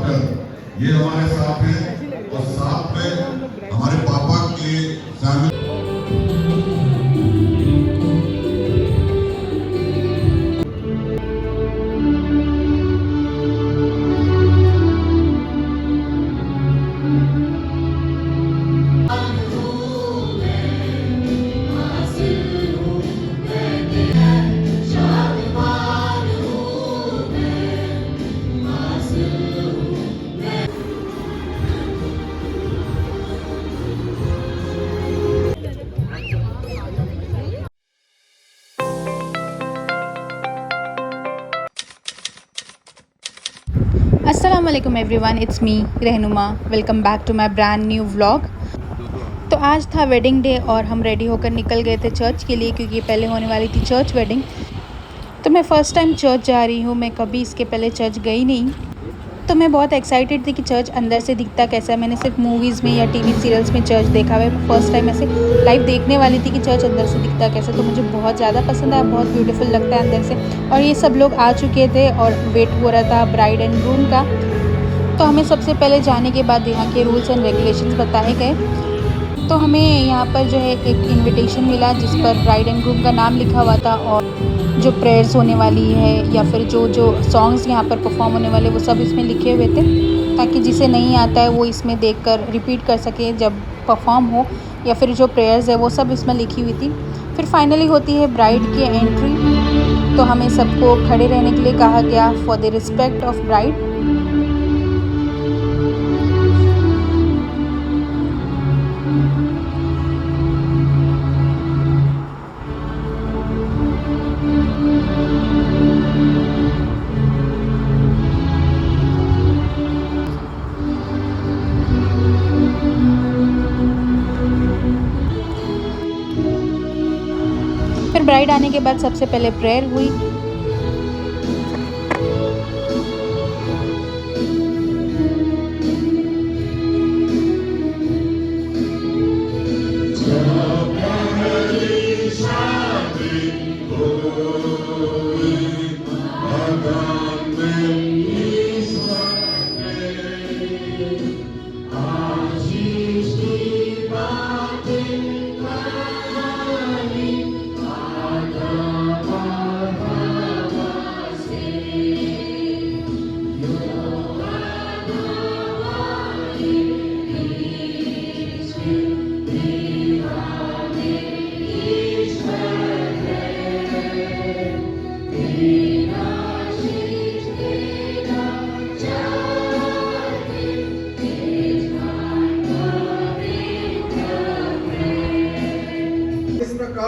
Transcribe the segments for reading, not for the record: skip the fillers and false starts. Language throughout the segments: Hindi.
डॉक्टर, ये हमारे साथ हैं और साथ में हमारे पापा के फैमिली। अस्सलाम वालेकुम everyone, it's me Rehnuma. Welcome back to my brand new vlog. तो आज था वेडिंग डे और हम रेडी होकर निकल गए थे चर्च के लिए, क्योंकि पहले होने वाली थी चर्च वेडिंग। तो मैं फ़र्स्ट टाइम चर्च जा रही हूँ, मैं कभी इसके पहले चर्च गई नहीं। तो मैं बहुत एक्साइटेड थी कि चर्च अंदर से दिखता कैसा है। मैंने सिर्फ मूवीज़ में या टीवी सीरियल्स में चर्च देखा हुआ है। फर्स्ट टाइम ऐसे लाइव देखने वाली थी कि चर्च अंदर से दिखता कैसा। तो मुझे बहुत ज़्यादा पसंद आया, बहुत ब्यूटीफुल लगता है अंदर से। और ये सब लोग आ चुके थे और वेट हो रहा था ब्राइड एंड ग्रूम का। तो हमें सबसे पहले जाने के बाद यहाँ के रूल्स एंड रेगुलेशंस बताए गए। तो हमें यहाँ पर जो है एक इनविटेशन मिला जिस पर ब्राइड एंड ग्रूम का नाम लिखा हुआ था, और जो प्रेयर्स होने वाली है या फिर जो जो सॉन्ग्स यहाँ पर परफॉर्म होने वाले वो सब इसमें लिखे हुए थे, ताकि जिसे नहीं आता है वो इसमें देखकर रिपीट कर सके जब परफॉर्म हो, या फिर जो प्रेयर्स है वो सब इसमें लिखी हुई थी। फिर फाइनली होती है ब्राइड की एंट्री। तो हमें सबको खड़े रहने के लिए कहा गया for the respect of bride. फिर ब्राइड आने के बाद सबसे पहले प्रेयर हुई।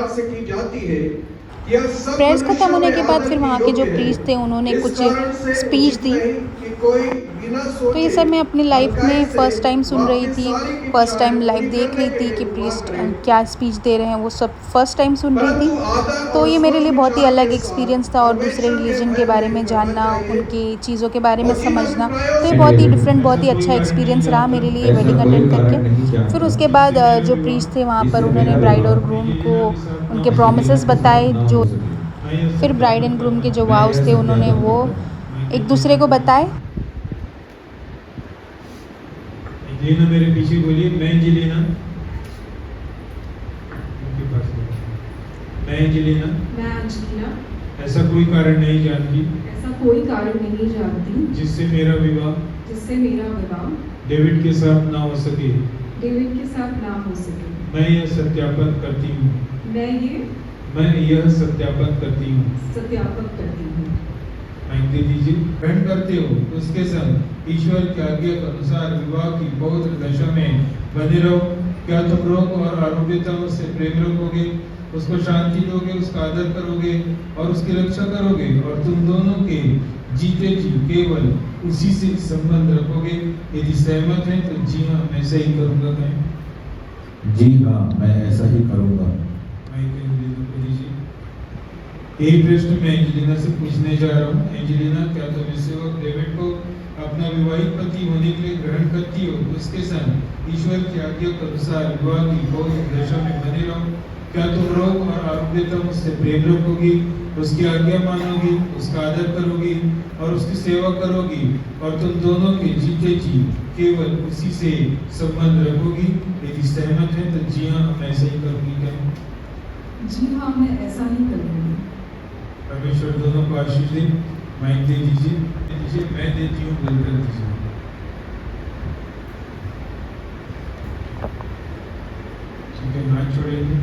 से की जाती है। प्रेयर्स ख़त्म होने के बाद फिर वहाँ के जो प्रीस्ट थे उन्होंने कुछ स्पीच दी। तो ये सब मैं अपनी लाइफ में फ़र्स्ट टाइम सुन रही थी, फ़र्स्ट टाइम लाइव देख रही थी कि प्रीस्ट क्या स्पीच दे रहे हैं, वो सब फ़र्स्ट टाइम सुन रही थी। तो ये मेरे लिए बहुत ही अलग एक्सपीरियंस था, और दूसरे रिलीजन के बारे में जानना, उनकी चीज़ों के बारे में समझना, तो ये बहुत ही डिफरेंट, बहुत ही अच्छा एक्सपीरियंस रहा मेरे लिए वेडिंग अटेंड करके। फिर उसके बाद जो प्रीस्ट थे वहाँ पर उन्होंने ब्राइड और ग्रूम को उनके प्रोमिसेस बताए, जो फिर ब्राइड एंड ग्रूम के जो वाउस थे उन्होंने वो एक दूसरे को बताए। एंजेलिना मेरे पीछे बोलिए, मैं एंजेलिना। मैं एंजेलिना ऐसा कोई कारण नहीं जानती जिससे मेरा विवाह डेविड के साथ ना हो सके। मैं यह सत्यापन करती हूँ। माइक दे दीजिए। ग्रहण करते हो उसके संग ईश्वर की आज्ञा के अनुसार विवाह की पवित्र दशा में बने रहो। क्या तुम रोग और आरोग्यताओं से प्रेम रखोगे, उसको शांति दोगे, उसका आदर करोगे और उसकी रक्षा करोगे, और तुम दोनों के जीते जी केवल उसी से संबंध रखोगे। यदि सहमत हैं तो जी हाँ मैं ऐसा ही करूँगा। मैं जी हाँ मैं ऐसा ही करूँगा। यही प्रश्न मैं एंजेलिना से पूछने जा रहा हूँ। एंजेलिना, क्या तुम इस सेवक डेविड को अपना विवाहित पति होने के लिए ग्रहण करती हो, उसके संग ईश्वर की आज्ञा के अनुसार विवाह की पवित्र दशा में बने रहो? क्या तुम रोग और आरोग्यता उससे प्रेम रखोगी, उसकी आज्ञा मानोगी, उसका आदर करोगी और उसकी सेवा करोगी और तुम दोनों के जीते जी केवल उसी से संबंध रखोगी? यदि सहमत है तो जी हाँ मैं ऐसे ही करूँगी। क्या? जी हाँ, मैं ऐसा ही करूँगी। परमेश्वर दोनों को आशीष दे। माइक दे दीजिए, मैं देती हूँ, बंद कर दीजिए। ठीक है, हाथ छोड़ेंगे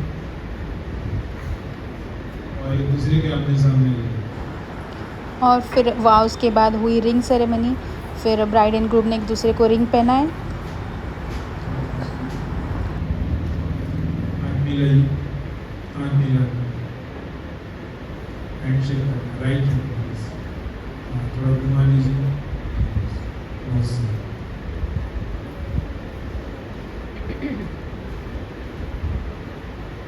और एक दूसरे के आमने सामने लेंगे। और फिर वाउस के बाद हुई रिंग सेरेमनी। फिर ब्राइड एंड ग्रूम ने एक दूसरे को रिंग पहनाए। हाथ मिलाइए, हाथ मिला, हैंडशेक करना, राइट हैंड थोड़ा घुमा लीजिए।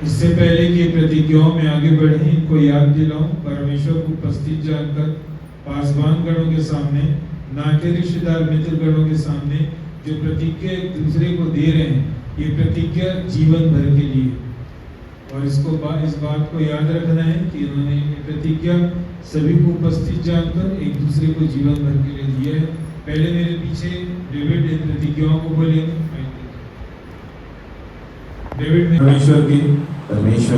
इससे पहले कि प्रतिज्ञाओं में आगे बढ़े, इनको याद दिलाऊं, परमेश्वर को उपस्थित जानकर पासवान गणों के सामने, नाते रिश्तेदार मित्र गणों के सामने जो प्रतिज्ञा एक दूसरे को दे रहे हैं, ये प्रतिज्ञा जीवन भर के लिए। और इस बात को याद रखना है कि इन्होंने ये प्रतिज्ञा सभी को उपस्थित जानकर एक दूसरे को जीवन भर के लिए दिया है। पहले मेरे पीछे डेविड इन प्रतिज्ञाओं को बोलेंगे। डेविड में परमेश्वर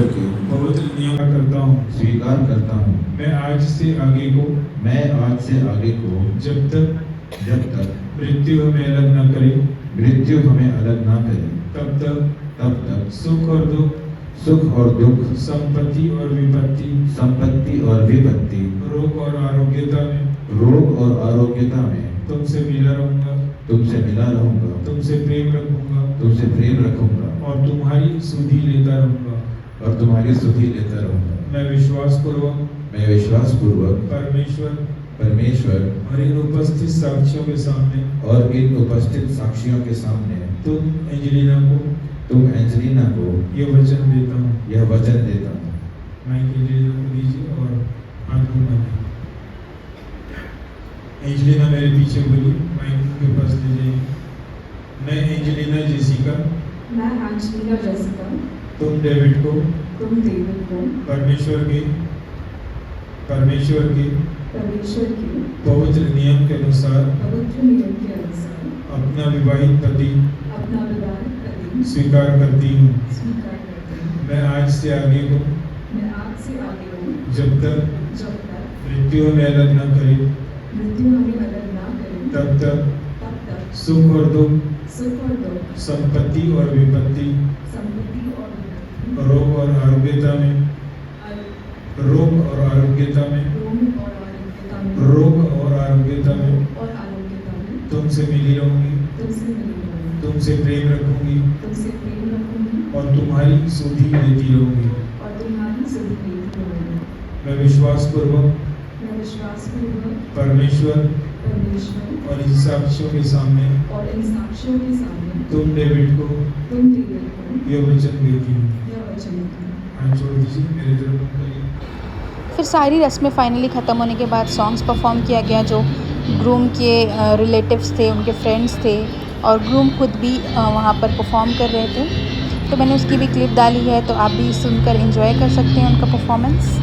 के पवित्र नियम करता हूँ, स्वीकार करता हूँ। मैं आज से आगे को जब तक मृत्यु हमें अलग न करे, तब तक सुख और दुख, संपत्ति और विपत्ति, रोग और आरोग्यता में तुमसे मिला रहूंगा, तुमसे प्रेम रखूंगा और तुम्हारी सुधि लेता रहूंगा। मैं विश्वास पूर्वक परमेश्वर और इन उपस्थित साक्षियों के सामने तुम एंजेलिना को यह वचन देता हूँ। मैं एंजेलिना को दीजिए और हाथ घुमाइए। एंजेलिना मेरे पीछे बोली, माइक के पास ले जाइए। मैं एंजेलिना जेसिका, तुम डेविड को परमेश्वर के पवित्र नियम के अनुसार अपना विवाहित पति स्वीकार करती हूँ। मैं आज से आगे को जब तक मृत्यु हमें अलग न करे, तब तक सुख और दुख, संपत्ति और विपत्ति, रोग और आरोग्यता में तुमसे मिली रहूंगी, तुमसे प्रेम रखूंगी और तुम्हारी सुधि लेती रहूंगी। मैं विश्वास पूर्वक परमेश्वर और इन साक्षियों के सामने तुम डेविड को यह वचन देती हूँ। हाथ छोड़ दीजिए, मेरे तरफ करिए। फिर सारी रस्में फाइनली ख़त्म होने के बाद सॉन्ग्स परफॉर्म किया गया जो ग्रूम के रिलेटिव्स थे, उनके फ्रेंड्स थे और ग्रूम खुद भी वहाँ पर परफॉर्म कर रहे थे। तो मैंने उसकी भी क्लिप डाली है, तो आप भी सुनकर एंजॉय कर सकते हैं उनका परफॉर्मेंस।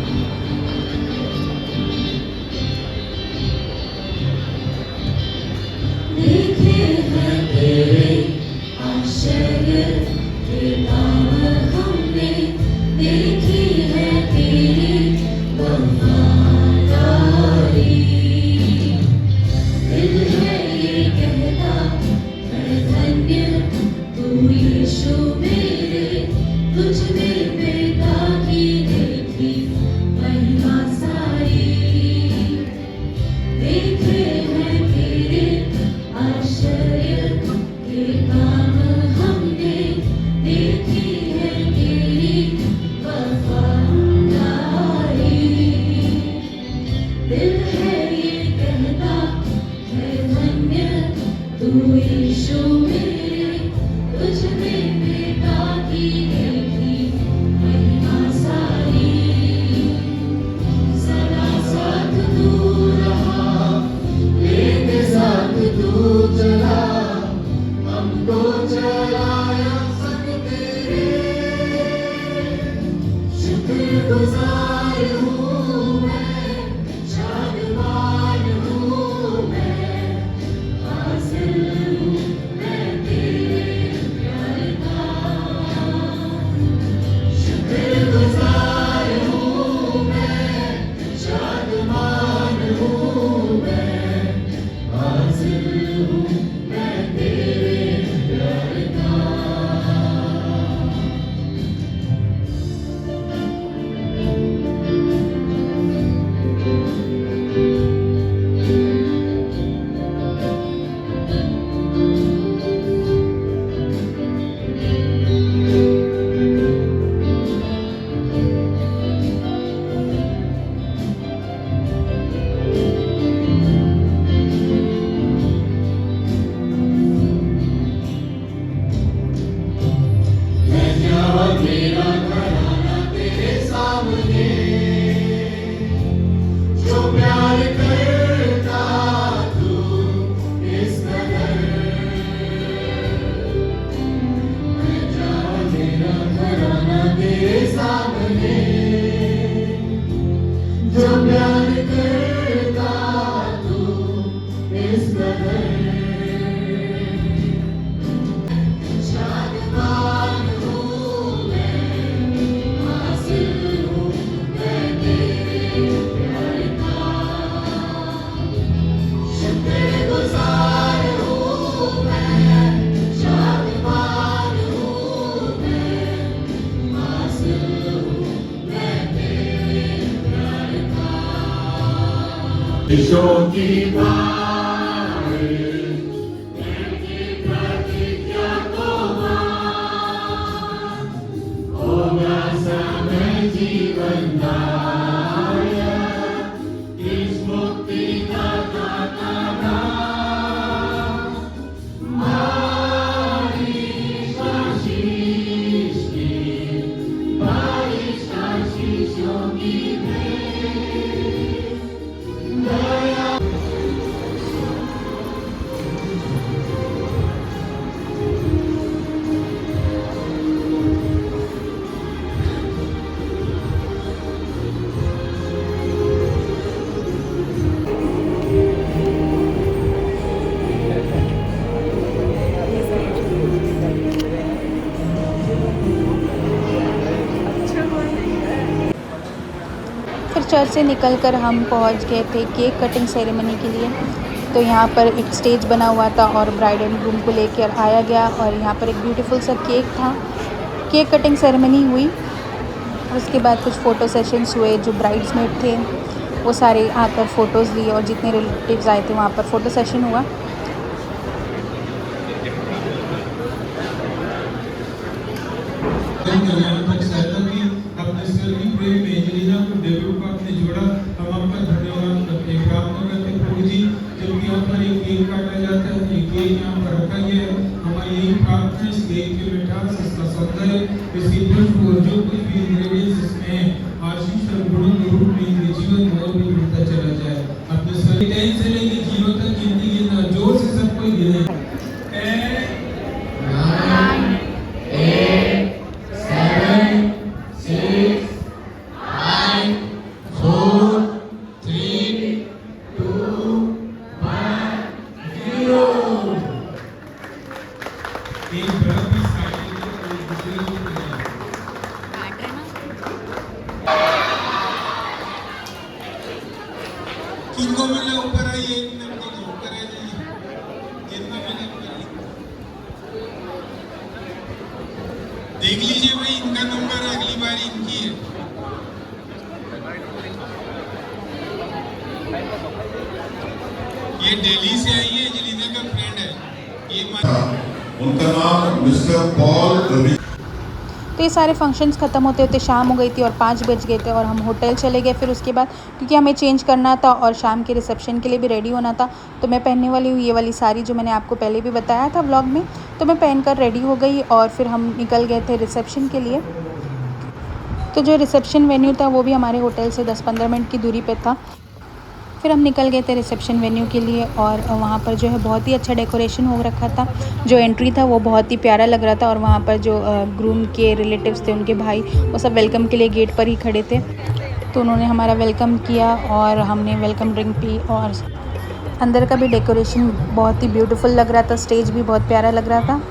फिर चर्च से निकलकर हम पहुंच गए थे केक कटिंग सेरेमनी के लिए। तो यहाँ पर एक स्टेज बना हुआ था और ब्राइड एंड ग्रूम को लेकर आया गया और यहाँ पर एक ब्यूटीफुल सा केक था। केक कटिंग सेरेमनी हुई और उसके बाद कुछ फ़ोटो सेशंस हुए। जो ब्राइड्समेड थे वो सारे आकर फ़ोटोज़ लिए और जितने रिलेटिव्स आए थे वहाँ पर फ़ोटो सेशन हुआ। अपने स्वर्गीय प्रेम में एंजेलिना को डेब्यू का आपने जोड़ा, हम आपका धन्यवाद करते हैं। प्रार्थना करते हैं प्रभु जी, जब यहाँ पर एक केक काटा जाता है, ये केक यहाँ पर रखा गया है, हमारी यही प्रार्थना इस केक की मिठास, इसका सौंदर्य, इसकी खुशबू और जो कुछ भी इंग्रेडिएंट्स इसमें है, आशीष और गुणों के रूप में इनके जीवन में और भी बढ़ता चला जाए। अपने स्वर्गीय टाइम से लेकर जीरो तक गिनती गिनना, जोर से सबको गिने। 5 मिले ऊपर आइए, 1 मिनट को ऊपर आ जाइए, कितना मिले ऊपर आइए। देख लीजिए भाई, इनका नंबर अगली बार इनकी है। ये दिल्ली से आई है, एंजेलिना का फ्रेंड है। ये उनका नाम मिस्टर पॉल। तो ये सारे फंक्शंस ख़त्म होते होते शाम हो गई थी और 5 बज गए थे और हम होटल चले गए। फिर उसके बाद क्योंकि हमें चेंज करना था और शाम के रिसेप्शन के लिए भी रेडी होना था, तो मैं पहनने वाली हूँ ये वाली साड़ी जो मैंने आपको पहले भी बताया था व्लॉग में। तो मैं पहनकर रेडी हो गई और फिर हम निकल गए थे रिसेप्शन के लिए। तो जो रिसेप्शन वेन्यू था वो भी हमारे होटल से 10-15 मिनट की दूरी पर था। फिर हम निकल गए थे रिसेप्शन वेन्यू के लिए और वहाँ पर जो है बहुत ही अच्छा डेकोरेशन हो रखा था। जो एंट्री था वो बहुत ही प्यारा लग रहा था और वहाँ पर जो ग्रूम के रिलेटिव्स थे, उनके भाई, वो सब वेलकम के लिए गेट पर ही खड़े थे। तो उन्होंने हमारा वेलकम किया और हमने वेलकम ड्रिंक पी और अंदर का भी डेकोरेशन बहुत ही ब्यूटीफुल लग रहा था। स्टेज भी बहुत प्यारा लग रहा था।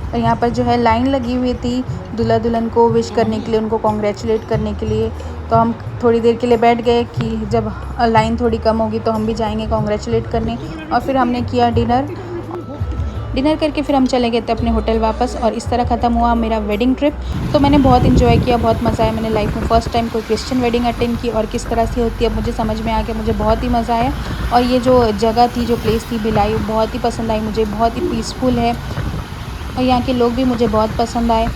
और यहाँ पर जो है लाइन लगी हुई थी दूल्हा दुल्हन को विश करने के लिए, उनको कॉन्ग्रेचुलेट करने के लिए। तो हम थोड़ी देर के लिए बैठ गए कि जब लाइन थोड़ी कम होगी तो हम भी जाएंगे कॉन्ग्रेचुलेट करने। और फिर हमने किया डिनर करके फिर हम चले गए थे अपने होटल वापस। और इस तरह ख़त्म हुआ मेरा वेडिंग ट्रिप। तो मैंने बहुत इन्जॉय किया, बहुत मज़ा आया। मैंने लाइफ में फ़र्स्ट टाइम कोई क्रिश्चियन वेडिंग अटेंड की और किस तरह से होती है मुझे समझ में आ गया। मुझे बहुत ही मज़ा आया और ये जो जगह थी, जो प्लेस थी भिलाई, बहुत ही पसंद आई मुझे। बहुत ही पीसफुल है और यहाँ के लोग भी मुझे बहुत पसंद आए।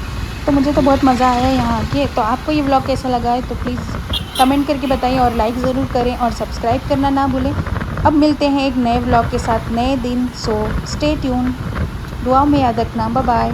तो मुझे तो बहुत मज़ा आया यहाँ आके। तो आपको ये व्लॉग कैसा लगा है तो प्लीज़ कमेंट करके बताइए और लाइक ज़रूर करें और सब्सक्राइब करना ना भूलें। अब मिलते हैं एक नए व्लॉग के साथ नए दिन। सो स्टे ट्यून, दुआ में याद रखना। Bye bye.